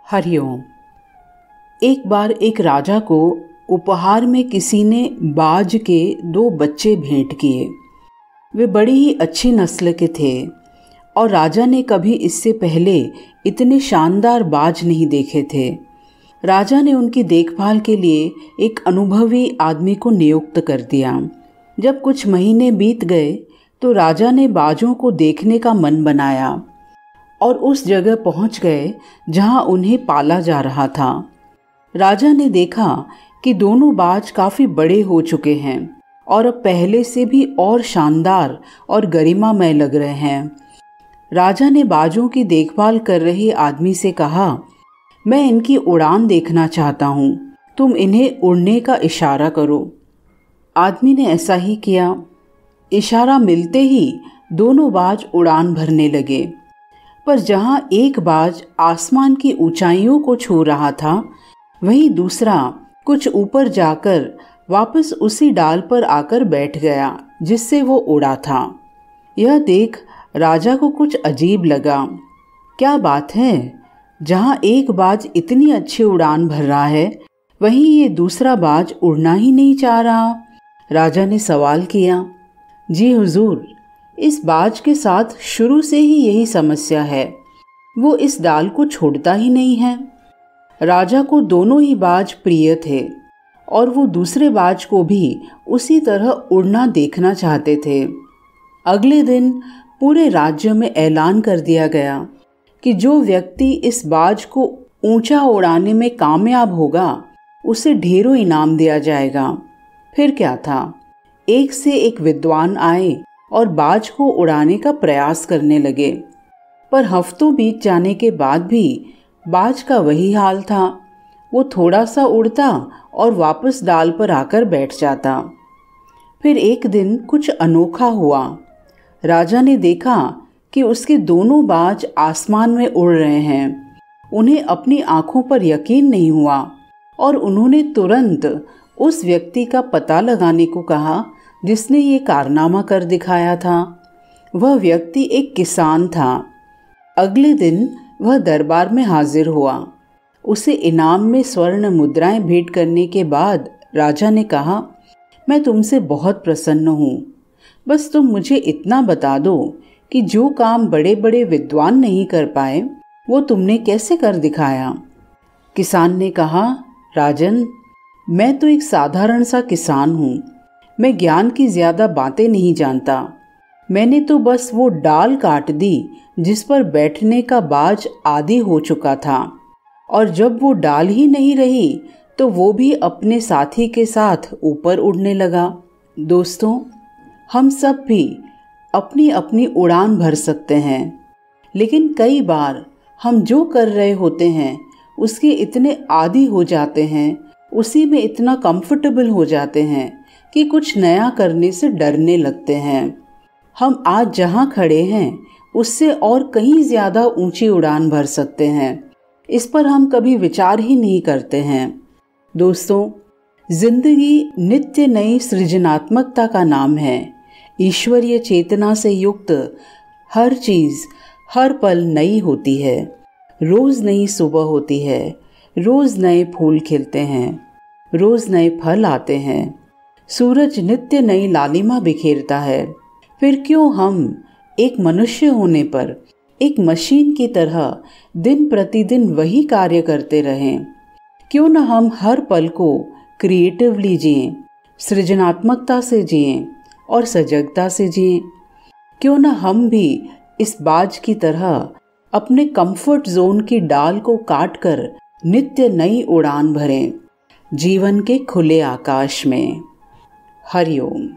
हरिओम। एक बार एक राजा को उपहार में किसी ने बाज के 2 बच्चे भेंट किए। वे बड़ी ही अच्छी नस्ल के थे और राजा ने कभी इससे पहले इतने शानदार बाज नहीं देखे थे। राजा ने उनकी देखभाल के लिए एक अनुभवी आदमी को नियुक्त कर दिया। जब कुछ महीने बीत गए तो राजा ने बाजों को देखने का मन बनाया और उस जगह पहुंच गए जहां उन्हें पाला जा रहा था। राजा ने देखा कि दोनों बाज काफ़ी बड़े हो चुके हैं और अब पहले से भी और शानदार और गरिमामय लग रहे हैं। राजा ने बाजों की देखभाल कर रहे आदमी से कहा, मैं इनकी उड़ान देखना चाहता हूँ, तुम इन्हें उड़ने का इशारा करो। आदमी ने ऐसा ही किया। इशारा मिलते ही दोनों बाज उड़ान भरने लगे, पर जहाँ एक बाज आसमान की ऊंचाइयों को छू रहा था, वहीं दूसरा कुछ ऊपर जाकर वापस उसी डाल पर आकर बैठ गया जिससे वो उड़ा था। यह देख राजा को कुछ अजीब लगा। क्या बात है, जहाँ एक बाज इतनी अच्छी उड़ान भर रहा है, वहीं ये दूसरा बाज उड़ना ही नहीं चाह रहा। राजा ने सवाल किया, जी हुजूर, इस बाज के साथ शुरू से ही यही समस्या है, वो इस डाल को छोड़ता ही नहीं है। राजा को दोनों ही बाज प्रिय थे और वो दूसरे बाज को भी उसी तरह उड़ना देखना चाहते थे। अगले दिन पूरे राज्य में ऐलान कर दिया गया कि जो व्यक्ति इस बाज को ऊंचा उड़ाने में कामयाब होगा उसे ढेरों इनाम दिया जाएगा। फिर क्या था, एक से एक विद्वान आए और बाज को उड़ाने का प्रयास करने लगे, पर हफ्तों बीत जाने के बाद भी बाज का वही हाल था। वो थोड़ा सा उड़ता और वापस डाल पर आकर बैठ जाता। फिर एक दिन कुछ अनोखा हुआ। राजा ने देखा कि उसके दोनों बाज आसमान में उड़ रहे हैं। उन्हें अपनी आंखों पर यकीन नहीं हुआ और उन्होंने तुरंत उस व्यक्ति का पता लगाने को कहा जिसने ये कारनामा कर दिखाया था। वह व्यक्ति एक किसान था। अगले दिन वह दरबार में हाजिर हुआ। उसे इनाम में स्वर्ण मुद्राएं भेंट करने के बाद राजा ने कहा, मैं तुमसे बहुत प्रसन्न हूँ, बस तुम मुझे इतना बता दो कि जो काम बड़े बड़े विद्वान नहीं कर पाए वो तुमने कैसे कर दिखाया। किसान ने कहा, राजन, मैं तो एक साधारण सा किसान हूँ, मैं ज्ञान की ज़्यादा बातें नहीं जानता। मैंने तो बस वो डाल काट दी जिस पर बैठने का बाज आदी हो चुका था, और जब वो डाल ही नहीं रही तो वो भी अपने साथी के साथ ऊपर उड़ने लगा। दोस्तों, हम सब भी अपनी अपनी उड़ान भर सकते हैं, लेकिन कई बार हम जो कर रहे होते हैं उसके इतने आदी हो जाते हैं, उसी में इतना कंफर्टेबल हो जाते हैं कि कुछ नया करने से डरने लगते हैं। हम आज जहाँ खड़े हैं उससे और कहीं ज़्यादा ऊंची उड़ान भर सकते हैं, इस पर हम कभी विचार ही नहीं करते हैं। दोस्तों, जिंदगी नित्य नई सृजनात्मकता का नाम है। ईश्वरीय चेतना से युक्त हर चीज़ हर पल नई होती है। रोज़ नई सुबह होती है, रोज़ नए फूल खिलते हैं, रोज़ नए फल आते हैं, सूरज नित्य नई लालिमा बिखेरता है। फिर क्यों हम एक मनुष्य होने पर एक मशीन की तरह दिन प्रतिदिन वही कार्य करते रहें? क्यों न हम हर पल को क्रिएटिवली जिएं, सृजनात्मकता से जिएं और सजगता से जिएं? क्यों न हम भी इस बाज की तरह अपने कंफर्ट जोन की डाल को काटकर नित्य नई उड़ान भरें, जीवन के खुले आकाश में। हरिओम।